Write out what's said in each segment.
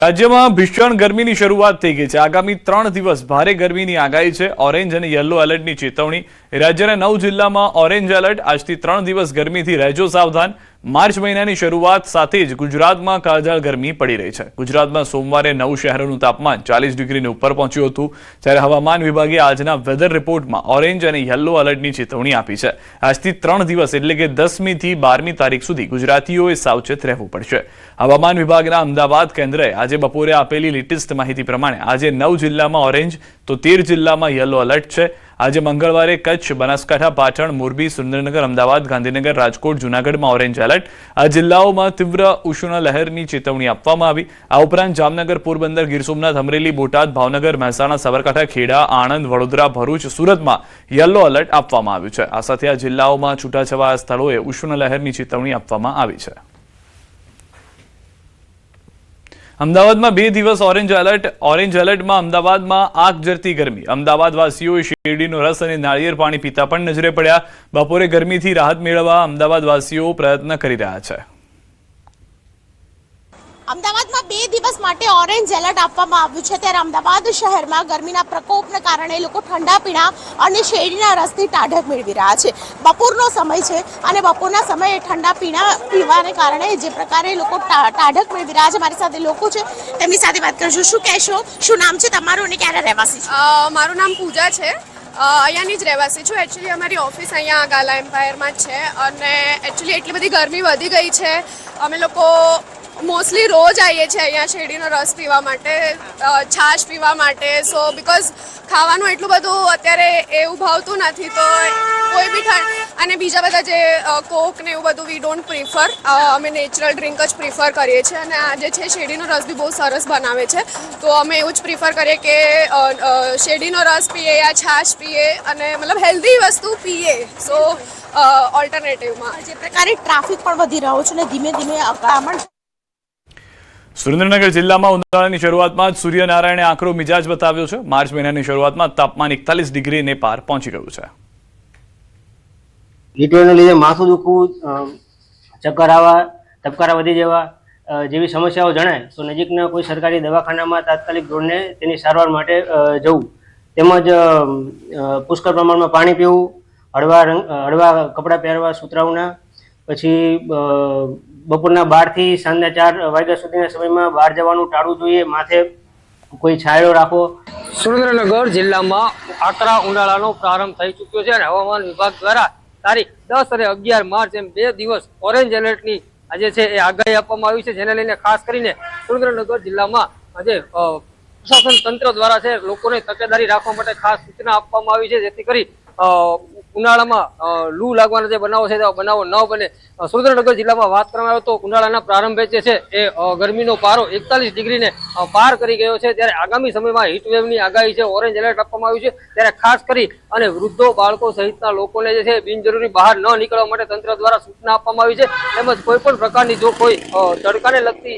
રાજ્યમાં ભીષણ ગરમીની શરૂઆત થઈ ગઈ છે। આગામી 3 દિવસ ભારે ગરમીની આગાહી છે। ઓરેન્જ અને યલો એલર્ટની ચેતવણી। રાજ્યના 9 જિલ્લામાં ઓરેન્જ એલર્ટ। આજથી 3 દિવસ ગરમીથી રહેજો સાવધાન। માર્ચ મહિનાની શરૂઆત સાથે જ ગુજરાતમાં કાળઝાળ ગરમી પડી રહી છે। ગુજરાતમાં સોમવારે 9 શહેરોનું તાપમાન 40 ડિગ્રીને ઉપર પહોંચ્યું હતું, ત્યારે હવામાન વિભાગે આજના વેધર રિપોર્ટમાં ઓરેન્જ અને યલો એલર્ટની ચેતવણી આપી છે। આજથી 3 દિવસ એટલે કે 10મી થી 12મી તારીખ સુધી ગુજરાતીઓએ સાવચેત રહેવું પડશે। હવામાન વિભાગના અમદાવાદ કેન્દ્રએ આજે બપોરે આપેલી લેટેસ્ટ માહિતી પ્રમાણે આજે 9 જિલ્લામાં ઓરેન્જ તો 13 જિલ્લામાં યલો એલર્ટ છે। આજે મંગળવારે કચ્છ, બનાસકાંઠા, પાટણ, મોરબી, સુરેન્દ્રનગર, અમદાવાદ, ગાંધીનગર, રાજકોટ, જૂનાગઢમાં ઓરેન્જ એલર્ટ। આ જિલ્લાઓમાં તીવ્ર ઉષ્ણ લહેરની ચેતવણી આપવામાં આવી। આ ઉપરાંત જામનગર, પોરબંદર, ગીર સોમનાથ, અમરેલી, બોટાદ, ભાવનગર, મહેસાણા, સાબરકાંઠા, ખેડા, આણંદ, વડોદરા, ભરૂચ, સુરતમાં યલો એલર્ટ આપવામાં આવ્યું છે। આ સાથે આ જિલ્લાઓમાં છૂટાછવાયા સ્થળોએ ઉષ્ણ લહેરની ચેતવણી આપવામાં આવી છે। અમદાવાદમાં 2 દિવસ ઓરેન્જ એલર્ટમાં અમદાવાદમાં આગ ઝરતી ગરમી। અમદાવાદવાસીઓએ શેરડીનો રસ અને નાળિયેર પાણી પીતા પણ નજરે પડ્યા। બપોરે ગરમીથી રાહત મેળવવા અમદાવાદવાસીઓ પ્રયત્ન કરી રહ્યા છે। અમદાવાદમાં 2 દિવસ માટે ઓરેન્જ એલર્ટ આપવામાં આવ્યું છે, ત્યારે અમદાવાદ શહેરમાં ગરમીના પ્રકોપને કારણે લોકો ઠંડા પીણા અને શેરડીના રસથી ટાઢક મેળવી રહ્યા છે। બપોરનો સમય છે અને બપોરના સમયે ઠંડા પીણા પીવાને કારણે જે પ્રકારે લોકો ટાઢક મેળવી રહ્યા છે, મારી સાથે લોકો છે, તેમની સાથે વાત કરીશું। શું કહેશો, શું નામ છે તમારું અને ક્યારે રહેવાસી છો? મારું નામ પૂજા છે, અહીંયાની જ રહેવાસી છું। એકચ્યુઅલી અમારી ઓફિસ અહીંયા ગાલા એમ્પાયરમાં જ છે અને એકચ્યુઅલી એટલી બધી ગરમી વધી ગઈ છે, અમે લોકો મોસ્ટલી રોજ આવીએ છીએ અહીંયા શેરડીનો રસ પીવા માટે, છાશ પીવા માટે। સો બિકોઝ ખાવાનું એટલું બધું અત્યારે એવું ભાવતું નથી, તો કોઈ બી અને બીજા બધા જે કોક ને એવું બધું વી ડોન્ટ પ્રિફર, અમે નેચરલ ડ્રિંક જ પ્રિફર કરીએ છીએ। અને આ જે છે શેરડીનો રસ બી બહુ સરસ બનાવે છે, તો અમે એવું જ પ્રિફર કરીએ કે શેરડીનો રસ પીએ યા છાશ પીએ અને મતલબ હેલ્ધી વસ્તુ પીએ। સો ઓલ્ટરનેટિવમાં જે પ્રકારે ટ્રાફિક પણ વધી રહ્યો છે અને ધીમે ધીમે અકળામણ। સુરેન્દ્રનગર જિલ્લામાં ઉનાળાની શરૂઆતમાં જ સૂર્યનારાયણે આકરો મિજાજ બતાવ્યો છે। માર્ચ મહિનાની શરૂઆતમાં તાપમાન 41 ડિગ્રીને પાર પહોંચી ગયું છે। હીટવેવને લીધે માથું દુખવું, ચક્કર આવવા, ધબકારા વધી જવા જેવી સમસ્યાઓ જણાય તો નજીકના કોઈ સરકારી દવાખાનામાં તાત્કાલિક દોડીને તેની સારવાર માટે જવું, તેમજ પુષ્કળ પ્રમાણમાં પાણી પીવું, હળવા કપડાં પહેરવા સુતરાઉના, પછી બપોરના 12 થી સાંજના 4 વાગ્યા સુધીના સમયમાં બહાર જવાનું ટાળવું જોઈએ। માથે કોઈ છાંયો રાખવો। સુરેન્દ્રનગર જિલ્લામાં આકરા ઉનાળાનો પ્રારંભ થઈ ચૂક્યો છે અને હવામાન વિભાગ દ્વારા તારીખ 10 અને 11 માર્ચ એમ 2 દિવસ ઓરેન્જ એલર્ટની આજે છે એ આગાહી આપવામાં આવી છે, જેને લઈને ખાસ કરીને સુરેન્દ્રનગર જિલ્લામાં આજે પ્રશાસન તંત્ર દ્વારા છે લોકોને તકેદારી રાખવા માટે ખાસ સૂચના આપવામાં આવી છે, જેથી કરી ઉનાળામાં લૂ લાગવાના જે બનાવો છે તેવા બનાવો ન બને। સુરેન્દ્રનગર જિલ્લામાં વાત કરવામાં આવે તો ઉનાળાના પ્રારંભે જે છે એ ગરમીનો પારો 41 ડિગ્રીને પાર કરી ગયો છે, ત્યારે આગામી સમયમાં હીટવેવની આગાહી છે, ઓરેન્જ એલર્ટ આપવામાં આવ્યું છે, ત્યારે ખાસ કરી અને વૃદ્ધો, બાળકો સહિતના લોકોને જે છે બિનજરૂરી બહાર ન નીકળવા માટે તંત્ર દ્વારા સૂચના આપવામાં આવી છે, તેમજ કોઈ પણ પ્રકારની જો કોઈ તડકાને લગતી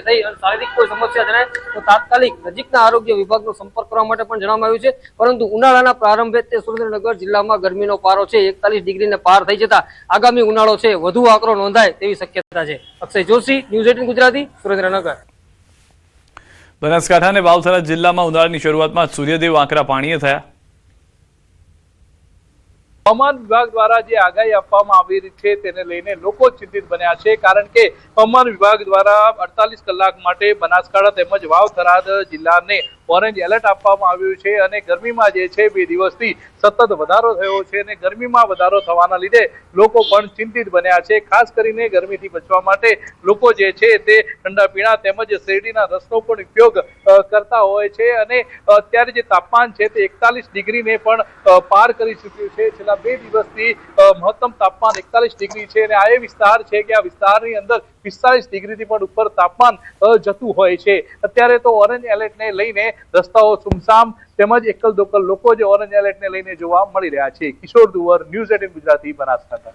થઈ શારીરિક કોઈ સમસ્યા જણાય તો તાત્કાલિક નજીકના આરોગ્ય વિભાગનો સંપર્ક કરવા માટે પણ જણાવવામાં આવ્યું છે। પરંતુ ઉનાળાના પ્રારંભે તે સુરેન્દ્રનગર જિલ્લામાં ગરમીનો પારો છે 41 ડિગ્રીને પાર થઈ જતા આગામી ઉનાળો છે વધુ આકરો નોંધાય તેવી શક્યતા છે। અક્ષય જોશી, ન્યૂઝ 18 ગુજરાતી, સુરેન્દ્રનગર। બનાસકાંઠા અને વાવથરા જિલ્લામાં ઉનાળાની શરૂઆતમાં સૂર્યદેવ આકરા પાણીએ થયા। હવામાન વિભાગ દ્વારા જે આગાહી આપવામાં આવી રહી છે તેને લઈને લોકો ચિંતિત બન્યા છે, કારણ કે હવામાન વિભાગ દ્વારા 48 કલાક માટે બનાસકાંઠા તેમજ વાવ-થરાદ જિલ્લાને ઓરેન્જ એલર્ટ આપવામાં આવ્યું છે અને ગરમીમાં જે છે 2 દિવસથી સતત વધારો થયો છે અને ગરમીમાં વધારો થવાના લીધે લોકો પણ ચિંતિત બન્યા છે। ખાસ કરીને ગરમીથી બચવા માટે લોકો જે છે તે ઠંડા પીણા તેમજ શેરડીના રસનો પણ ઉપયોગ કરતા હોય છે અને અત્યારે જે તાપમાન છે તે 41 ડિગ્રીને પણ પાર કરી ચૂક્યું છે। છેલ્લા 2 દિવસથી મહત્તમ તાપમાન 41 ડિગ્રી છે અને આ એ વિસ્તાર છે કે આ વિસ્તારની અંદર 45 ડિગ્રીથી પણ ઉપર તાપમાન જતું હોય છે। અત્યારે તો ઓરેન્જ એલર્ટને લઈને રસ્તાઓ સુમસામ તેમજ એકલ દોકલ લોકો જે ઓરેન્જ એલર્ટને લઈને જોવા મળી રહ્યા છે। કિશોર દુવર, ન્યૂઝ 18 ગુજરાતી, બનાસકાંઠા।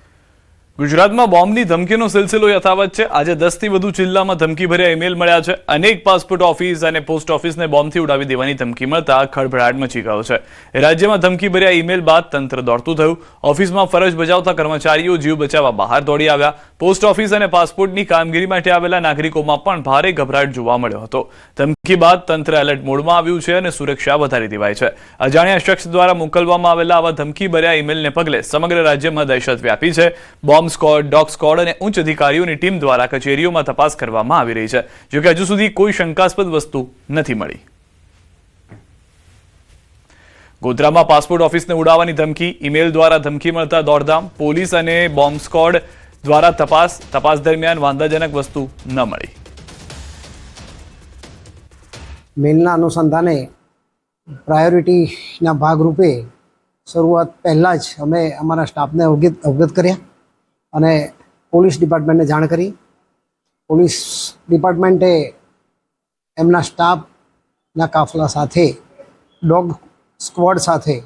ગુજરાતમાં બોમ્બની ધમકીનો સિલસિલો યથાવત છે. આજે 10 થી વધુ જિલ્લામાં ધમકીભર્યા ઈમેલ મળ્યા છે. અનેક પાસપોર્ટ ઓફિસ અને પોસ્ટ ઓફિસને બોમ્બથી ઉડાવી દેવાની ધમકી મળતા ખળભળાટ મચી ગયો છે. રાજ્યમાં ધમકીભર્યા ઈમેલ બાદ તંત્ર દોડતું થયું. ઓફિસમાં ફરજ બજાવતા કર્મચારીઓ જીવ બચાવવા બહાર દોડી આવ્યા. પોસ્ટ ઓફિસ અને પાસપોર્ટની કામગીરી માટે આવેલા નાગરિકોમાં પણ ભારે ગભરાટ જોવા મળ્યો હતો. ધમકી બાદ તંત્ર એલર્ટ મોડમાં આવ્યું છે અને સુરક્ષા વધારી દેવાઈ છે. અજાણ્યા શખ્સ દ્વારા મોકલવામાં આવેલા આવા ધમકીભર્યા ઈમેલને પગલે સમગ્ર રાજ્યમાં દહેશત વ્યાપી છે. બોમ્બ સ્ક્વોડ, ડોગ સ્ક્વોડ અને ઉચ્ચ અધિકારીઓની ટીમ દ્વારા કચેરીઓમાં તપાસ કરવામાં આવી રહી છે. જોકે હજુ સુધી કોઈ શંકાસ્પદ વસ્તુ નથી મળી. ગોધરામાં પાસપોર્ટ ઓફિસને ઉડાવવાની ધમકી, ઈમેલ દ્વારા ધમકી મળતા દોડધામ. પોલીસ અને બોમ્બ સ્ક્વોડ દ્વારા તપાસ દરમિયાન વાંધાજનક વસ્તુ ન મળી. મેલના અનુસંધાને પ્રાયોરિટીના ભાગરૂપે શરૂઆત પહેલાં જ અમે અમારા સ્ટાફને અવગત કર્યા અને પોલીસ ડિપાર્ટમેન્ટને જાણ કરી. પોલીસ ડિપાર્ટમેન્ટે એમના સ્ટાફના કાફલા સાથે ડોગ સ્ક્વોડ સાથે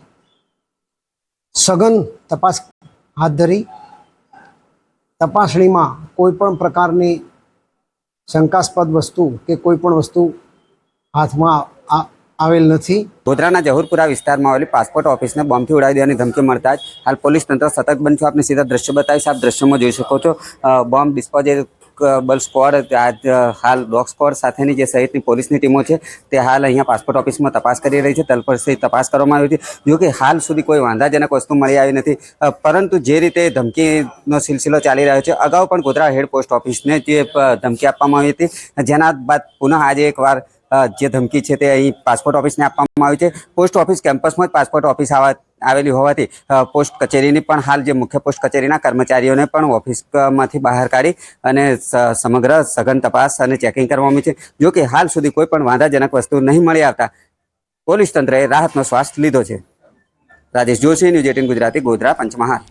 સઘન તપાસ હાથ ધરી. તપાસણીમાં કોઈ પણ પ્રકારની શંકાસ્પદ વસ્તુ કે કોઈ પણ વસ્તુ હાથમાં આવેલ નથી. ગોધરાના જહુરપુરા વિસ્તારમાં આવેલી પાસપોર્ટ ઓફિસને બોમ્બથી ઉડાવી દેવાની ધમકી મળતા જ હાલ પોલીસ તંત્ર સતર્ક બન્યું છે. આપને સીધા દ્રશ્ય બતાવીશ. આપ દ્રશ્યમાં જોઈ શકો છો બોમ્બ ડિસ્પોઝેબલ સ્ક્વોડ, હાલ ડોગ સ્ક્વોડ સાથેની જે સહિતની પોલીસની ટીમો છે તે હાલ અહીંયા પાસપોર્ટ ઓફિસમાં તપાસ કરી રહી છે. તલપરથી તપાસ કરવામાં આવી હતી. જો કે હાલ સુધી કોઈ વાંધાજનક વસ્તુ મળી આવી નથી. પરંતુ જે રીતે ધમકીનો સિલસિલો ચાલી રહ્યો છે, અગાઉ પણ ગોધરા હેડ પોસ્ટ ઓફિસને જે ધમકી આપવામાં આવી હતી, જેના બાદ પુનઃ આજે એકવાર જે ધમકી છે તે અહીં પાસપોર્ટ ઓફિસને આપવામાં આવી છે. પોસ્ટ ઓફિસ કેમ્પસમાં જ પાસપોર્ટ ઓફિસ આવેલી હોવાથી પોસ્ટ કચેરીની પણ હાલ જે મુખ્ય પોસ્ટ કચેરીના કર્મચારીઓને પણ ઓફિસમાંથી બહાર કાઢી અને સમગ્ર સઘન તપાસ અને ચેકિંગ કરવામાં છે. જો કે હાલ સુધી કોઈ પણ વાંધાજનક વસ્તુ નહીં મળી આવતા પોલીસ તંત્રએ રાહતનો શ્વાસ લીધો છે. રાજેશ જોશી, ન્યૂઝ 18 ગુજરાતી, ગોધરા, પંચમહાલ.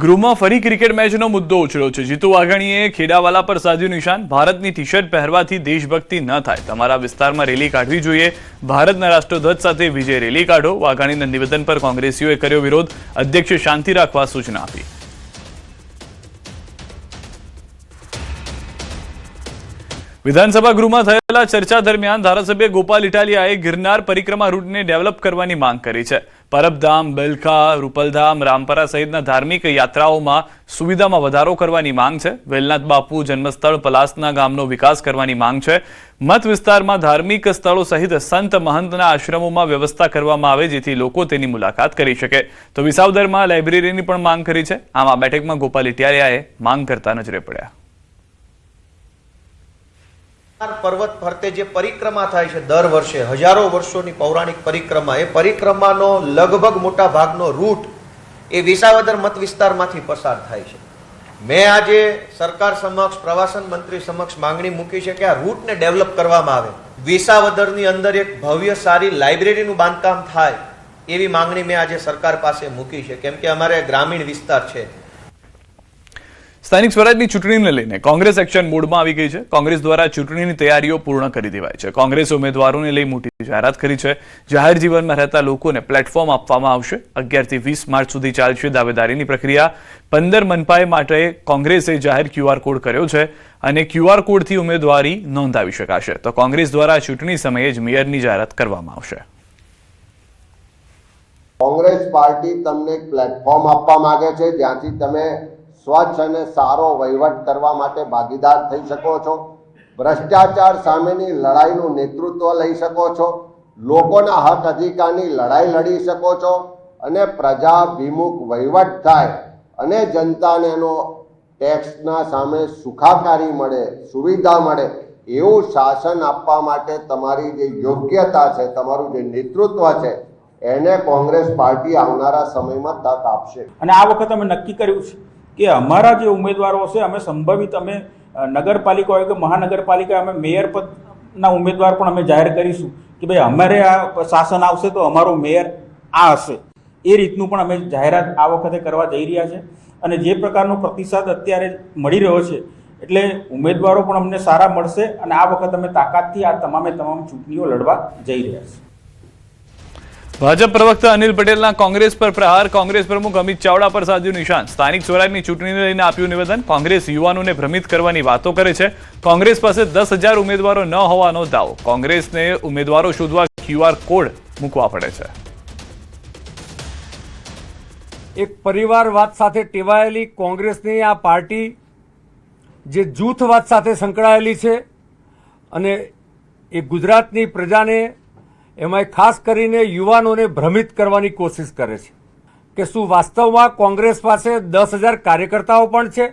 ગૃહમાં ફરી ક્રિકેટ મેચનો મુદ્દો ઉછળ્યો છે. જીતુ વાઘાણીએ ખેડાવાલા પર સાધ્યું નિશાન. ભારતની ટી શર્ટ પહેરવાથી દેશભક્તિ ન થાય. તમારા વિસ્તારમાં રેલી કાઢવી જોઈએ. ભારતના રાષ્ટ્રધ્વજ સાથે વિજય રેલી કાઢો. વાઘાણીના નિવેદન પર કોંગ્રેસીઓએ કર્યો વિરોધ. અધ્યક્ષે શાંતિ રાખવા સૂચના આપી. વિધાનસભા ગૃહમાં થયેલા ચર્ચા દરમિયાન ધારાસભ્ય ગોપાલ ઇટાલિયાએ ગિરનાર પરિક્રમા રૂટને ડેવલપ કરવાની માંગ કરી છે. પરબધામ, બેલખા, રૂપલધામ, રામપરા સહિતના ધાર્મિક યાત્રાઓમાં સુવિધામાં વધારો કરવાની માંગ છે. વેલનાથ બાપુ જન્મસ્થળ પલાસના ગામનો વિકાસ કરવાની માંગ છે. મત વિસ્તારમાં ધાર્મિક સ્થળો સહિત સંત મહંતના આશ્રમોમાં વ્યવસ્થા કરવામાં આવે જેથી લોકો તેની મુલાકાત કરી શકે. તો વિસાવદરમાં લાઇબ્રેરીની પણ માંગ કરી છે. આમ આ બેઠકમાં ગોપાલ ઇટાલિયાએ માંગ કરતા નજરે પડ્યા. પર્વત ફરતે જે પરિક્રમા થાય છે દર વર્ષે, હજારો વર્ષોની પૌરાણિક પરિક્રમા, એ પરિક્રમાનો લગભગ મોટા ભાગનો રૂટ એ વિસાવદર મત વિસ્તારમાંથી પસાર થાય છે. મેં આજે સરકાર સમક્ષ, પ્રવાસન મંત્રી સમક્ષ માંગણી મૂકી છે કે આ રૂટને ડેવલપ કરવામાં આવે. વિસાવદરની અંદર એક ભવ્ય સારી લાઇબ્રેરીનું બાંધકામ થાય એવી માંગણી મેં આજે સરકાર પાસે મૂકી છે, કેમ કે અમારે ગ્રામીણ વિસ્તાર છે. સ્થાનિક સ્વરાજની ચૂંટણીને લઈને કોંગ્રેસ એક્શન મોડમાં આવી ગઈ છે. કોંગ્રેસ દ્વારા ચૂંટણીની તૈયારીઓ પૂર્ણ કરી દેવાઈ છે. કોંગ્રેસે ઉમેદવારોને લઈ મોટી જાહેરાત કરી છે. જાહેર જીવનમાં રહેતા લોકોને પ્લેટફોર્મ આપવામાં આવશે. 11 થી 20 માર્ચ સુધી ચાલશે દાવેદારીની પ્રક્રિયા. 15 મનપાએ માટે કોંગ્રેસે જાહેર QR કોડ કર્યો છે અને QR કોડથી ઉમેદવારી નોંધાવી શકાશે. તો કોંગ્રેસ દ્વારા ચૂંટણી સમયે જ મેયરની જાહેરાત કરવામાં આવશે. કોંગ્રેસ પાર્ટી તમને એક પ્લેટફોર્મ આપવા માંગે છે જ્યાંથી તમે સ્વચ્છ અને સારો વહીવટ કરવા માટે ભાગીદાર થઈ શકો છો. ભ્રષ્ટાચાર સામેની લડાઈનું નેતૃત્વ લઈ શકો છો. લોકોના હક અધિકારની લડાઈ લડી શકો છો અને પ્રજા વિમુખ વહીવટ થાય અને જનતાને એનો ટેક્સના સામે સુખાકારી મળે, સુવિધા મળે એવું શાસન આપવા માટે તમારી જે યોગ્યતા છે, તમારું જે નેતૃત્વ છે, એને કોંગ્રેસ પાર્ટી આવનારા સમયમાં તક આપશે. અને આ વખત અમે નક્કી કર્યું છે કે અમારા જે ઉમેદવારો છે, અમે સંભવિત અમે નગરપાલિકા હોય કે મહાનગરપાલિકા, અમે મેયર પદના ઉમેદવાર પણ અમે જાહેર કરીશું કે ભાઈ અમારે આ શાસન આવશે તો અમારો મેયર આ હશે. એ રીતનું પણ અમે જાહેરાત આ વખતે કરવા જઈ રહ્યા છે. અને જે પ્રકારનો પ્રતિસાદ અત્યારે મળી રહ્યો છે એટલે ઉમેદવારો પણ અમને સારા મળશે અને આ વખત અમે તાકાતથી આ તમામ ચૂંટણીઓ લડવા જઈ રહ્યા છીએ. ભાજપ પ્રવક્તા અનિલ પટેલના કોંગ્રેસ પર પ્રહાર. કોંગ્રેસ પ્રમુખ અમિત ચાવડા પર સાધ્યું નિશાન. સ્થાનિક સ્વરાજની ચૂંટણીને લઈને આપ્યું નિવેદન. કોંગ્રેસ યુવાનોને ભ્રમિત કરવાની વાતો કરે છે. કોંગ્રેસ પાસે 10,000 ઉમેદવારો ન હોવાનો દાવો. કોંગ્રેસને ઉમેદવારો શોધવા QR કોડ મૂકવા પડે છે. એક પરિવારવાદ સાથે ટેવાયેલી કોંગ્રેસની આ પાર્ટી જે જૂથવાદ સાથે સંકળાયેલી છે અને એ ગુજરાતની પ્રજાને એમાં ખાસ કરીને યુવાનોને ભ્રમિત કરવાની કોશિશ કરે છે કે શું વાસ્તવમાં કોંગ્રેસ પાસે 10,000 કાર્યકર્તાઓ પણ છે.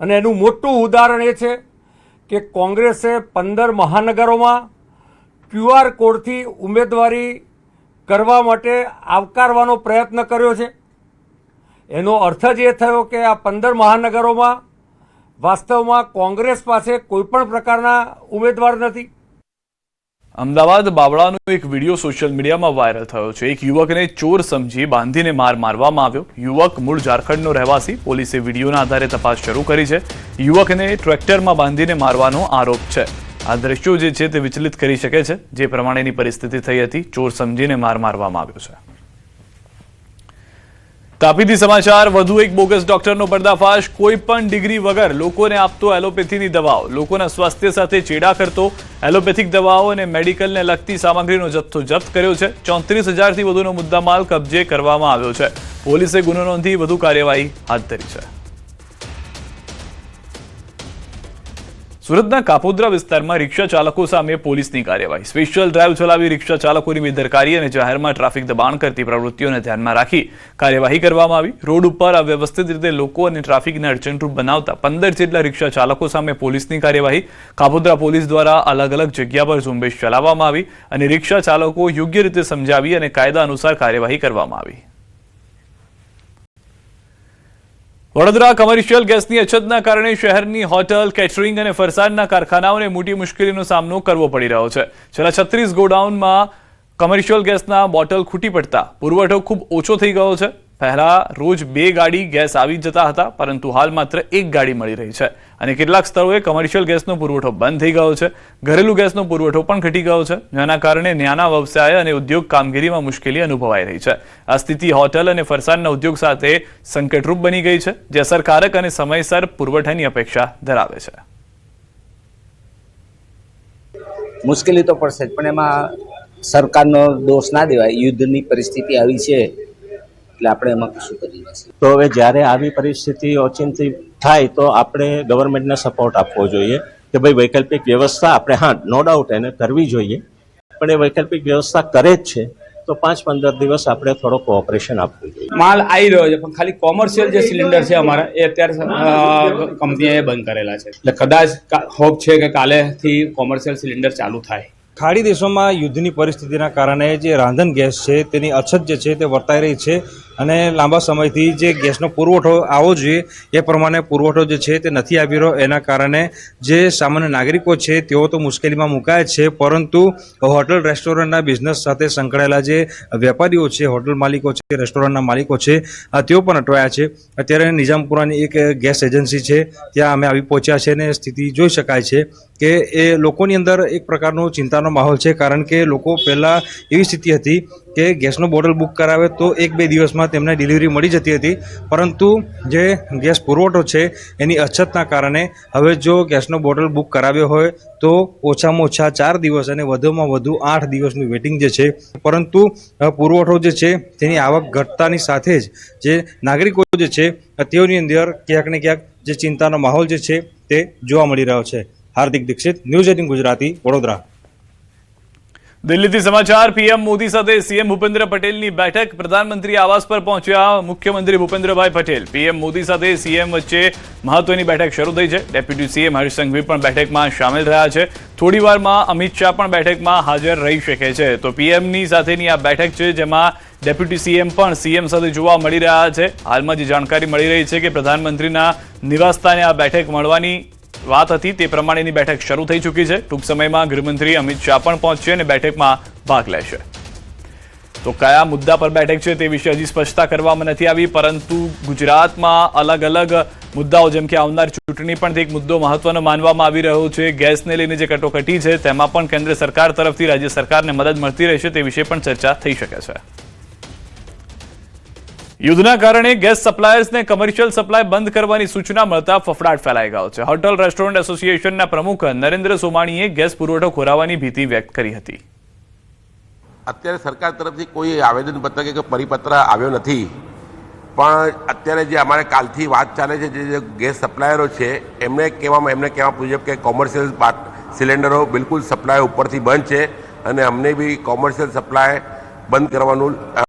અને એનું મોટું ઉદાહરણ એ છે કે કોંગ્રેસે 15 મહાનગરોમાં QR કોડથી ઉમેદવારી કરવા માટે આવકારવાનો પ્રયત્ન કર્યો છે. એનો અર્થ જ એ થયો કે આ 15 મહાનગરોમાં વાસ્તવમાં કોંગ્રેસ પાસે કોઈ પણ પ્રકારના ઉમેદવાર નથી. અમદાવાદ બાવળાનો એક વિડીયો સોશિયલ મીડિયામાં વાયરલ થયો છે. એક યુવકને ચોર સમજી બાંધીને માર મારવામાં આવ્યો. યુવક મૂળ ઝારખંડનો રહેવાસી. પોલીસે વિડીયોના આધારે તપાસ શરૂ કરી છે. યુવકને ટ્રેક્ટરમાં બાંધીને મારવાનો આરોપ છે. આ દ્રશ્યો જે છે તે વિચલિત કરી શકે છે. જે પ્રમાણેની પરિસ્થિતિ થઈ હતી, ચોર સમજીને માર મારવામાં આવ્યો છે. તાપીથી સમાચાર. વધુ એક બોગસ ડોક્ટરનો પર્દાફાશ. કોઈ પણ ડિગ્રી વગર લોકોને આપતો એલોપેથીની દવાઓ, લોકોના સ્વાસ્થ્ય સાથે ચેડા કરતો એલોપેથિક દવાઓ અને મેડિકલને લગતી સામગ્રીનો જથ્થો જપ્ત કર્યો છે. 34,000થી વધુનો મુદ્દામાલ કબજે કરવામાં આવ્યો છે. પોલીસે ગુનો નોંધી વધુ કાર્યવાહી હાથ ધરી છે. સુરતના કાપોદ્રા વિસ્તારમાં રિક્ષા ચાલકો સામે પોલીસની કાર્યવાહી. સ્પેશિયલ ડ્રાઈવ ચલાવી રિક્ષા ચાલકોની બેદરકારી અને જાહેરમાં ટ્રાફિક દબાણ કરતી પ્રવૃત્તિઓને ધ્યાનમાં રાખી કાર્યવાહી કરવામાં આવી. રોડ ઉપર અવ્યવસ્થિત રીતે લોકો અને ટ્રાફિકને અડચણરૂપ બનાવતા 15 જેટલા રિક્ષા ચાલકો સામે પોલીસની કાર્યવાહી. કાપોદ્રા પોલીસ દ્વારા અલગ અલગ જગ્યા પર ઝુંબેશ ચલાવવામાં આવી અને રિક્ષા ચાલકો યોગ્ય રીતે સમજાવી અને કાયદા અનુસાર કાર્યવાહી કરવામાં આવી. વડોદરા કમર્શિયલ ગેસની અછતના કારણે શહેરની હોટલ, કેટરિંગ અને ફરસાણના કારખાનાઓને મોટી મુશ્કેલીનો સામનો કરવો પડી રહ્યો છે. છેલ્લા 36 ગોડાઉનમાં કમર્શિયલ ગેસના બોટલ ખૂટી પડતા પુરવઠો ખૂબ ઓછો થઈ ગયો છે. પહેલા રોજ 2 ગાડી ગેસ આવી જતા હતા, પરંતુ હાલ માત્ર 1 ગાડી મળી રહી છે અને કેટલાક સ્થળોએ કમર્શિયલ ગેસનો પુરવઠો બંધ થઈ ગયો છે. ઘરેલું ગેસનો પુરવઠો પણ ઘટી ગયો છે, જેના કારણે નાના વ્યવસાય અને ઉદ્યોગ કામગીરીમાં મુશ્કેલી અનુભવાઈ રહી છે. આ સ્થિતિ હોટલ અને ફરસાણના ઉદ્યોગ સાથે સંકટરૂપ બની ગઈ છે, જે અસરકારક અને સમયસર પુરવઠાની અપેક્ષા ધરાવે છે. મુશ્કેલી તો પડશે જ, પણ એમાં સરકારનો દોષ ના દેવાય. યુદ્ધની પરિસ્થિતિ આવી છે એટલે આપણે એમાં કશું કરી નથી. તો હવે જ્યારે આવી પરિસ્થિતિ ઓચિંતી થાય તો આપણે ગવર્મેન્ટને સપોર્ટ આપવો જોઈએ કે ભાઈ વૈકલ્પિક વ્યવસ્થા આપણે, હા નો ડાઉટ એને કરવી જોઈએ, પણ એ વૈકલ્પિક વ્યવસ્થા કરે જ છે તો 5-15 દિવસ આપણે થોડો કોઓપરેશન આપવું જોઈએ. માલ આવી રહ્યો છે, પણ ખાલી કોમર્શિયલ જે સિલિન્ડર છે અમારા એ અત્યારે કંપનીએ બંધ કરેલા છે. એટલે કદાચ હોપ છે કે કાલેથી કોમર્શિયલ સિલિન્ડર ચાલુ થાય. ખાડી દેશોમાં યુદ્ધની પરિસ્થિતિના કારણે જે રાંધણ ગેસ છે તેની અછત જે છે તે વર્તાઈ રહી છે અને લાંબા સમયથી જે ગેસનો પુરવઠો આવવો જોઈએ એ પ્રમાણે પુરવઠો જે છે તે નથી આવી રહ્યો. એના કારણે જે સામાન્ય નાગરિકો છે તેઓ તો મુશ્કેલીમાં મુકાય છે, પરંતુ હોટલ રેસ્ટોરન્ટના બિઝનેસ સાથે સંકળાયેલા જે વેપારીઓ છે, હોટલ માલિકો છે, રેસ્ટોરન્ટના માલિકો છે, તેઓ પણ અટવાયા છે. અત્યારે નિઝામપુરાની એક ગેસ એજન્સી છે, ત્યાં અમે આવી પહોંચ્યા છે અને સ્થિતિ જોઈ શકાય છે કે એ લોકોની અંદર એક પ્રકારનો ચિંતાનો માહોલ છે, કારણ કે લોકો પહેલાં એવી સ્થિતિ હતી કે ગેસનો બોટલ બુક કરાવે તો 1-2 દિવસમાં તેમને ડિલિવરી મળી જતી હતી, પરંતુ જે ગેસ પુરવઠો છે એની અછતના કારણે હવે જો ગેસનો બોટલ બુક કરાવ્યો હોય તો ઓછામાં ઓછા 4 દિવસ અને વધુમાં વધુ 8 દિવસનું વેટિંગ જે છે. પરંતુ પુરવઠો જે છે તેની આવક ઘટતાની સાથે જ જે નાગરિકો જે છે તેઓની અંદર ક્યાંક ને ક્યાંક જે ચિંતાનો માહોલ જે છે તે જોવા મળી રહ્યો છે. હાર્દિક દીક્ષિત, ન્યૂઝ 18 ગુજરાતી, વડોદરા. દિલ્હીથી સમાચાર. પીએમ મોદી સાથે સીએમ ભૂપેન્દ્ર પટેલની બેઠક. પ્રધાનમંત્રી આવાસ પર પહોંચ્યા મુખ્યમંત્રી ભૂપેન્દ્રભાઈ પટેલ. પીએમ મોદી સાથે સીએમ વચ્ચે મહત્વની બેઠક શરૂ થઈ છે. ડેપ્યુટી સીએમ હર્ષ સંઘવી પણ બેઠકમાં સામેલ રહ્યા છે. થોડીવારમાં અમિત શાહ પણ બેઠકમાં હાજર રહી શકે છે. તો પીએમની સાથેની આ બેઠક છે, જેમાં ડેપ્યુટી સીએમ પણ સીએમ સાથે જોવા મળી રહ્યા છે. હાલમાં જે જાણકારી મળી રહી છે કે પ્રધાનમંત્રીના નિવાસસ્થાને આ બેઠક મળવાની વાત હતી, તે પ્રમાણેની બેઠક શરૂ થઈ ચૂકી છે. ટૂંક સમયમાં ગૃહમંત્રી અમિત શાહ પણ પહોંચશે અને બેઠકમાં ભાગ લેશે. તો કયા મુદ્દા પર બેઠક છે તે વિશે હજી સ્પષ્ટતા કરવામાં નથી આવી, પરંતુ ગુજરાતમાં અલગ અલગ મુદ્દાઓ જેમ કે આવનાર ચૂંટણી પણ એક મુદ્દો મહત્વનો માનવામાં આવી રહ્યો છે. ગેસને લઈને જે કટોકટી છે તેમાં પણ કેન્દ્ર સરકાર તરફથી રાજ્ય સરકારને મદદ મળતી રહેશે તે વિશે પણ ચર્ચા થઈ શકે છે. યુદ્ધના કારણે ગેસ સપ્લાયર્સને કમર્શિયલ સપ્લાય બંધ કરવાની સૂચના મળતા ફફડાટ ફેલાઈ ગયો છે. હોટલ રેસ્ટોરન્ટ એસોસિએશનના પ્રમુખ નરેન્દ્ર સોમાણીએ ગેસ પુરવઠો ખોરાવાની ભીતિ વ્યક્ત કરી હતી. અત્યારે સરકાર તરફથી કોઈ આવેદનપત્ર કે પરિપત્ર આવ્યો નથી, પણ અત્યારે જે અમારે કાલથી વાત ચાલે છે, જે ગેસ સપ્લાયરો છે એમને કહેવા મુજબ કે કોમર્શિયલ સિલિન્ડરો બિલકુલ સપ્લાય ઉપરથી બંધ છે અને અમને બી કોમર્શિયલ સપ્લાય બંધ કરવાનું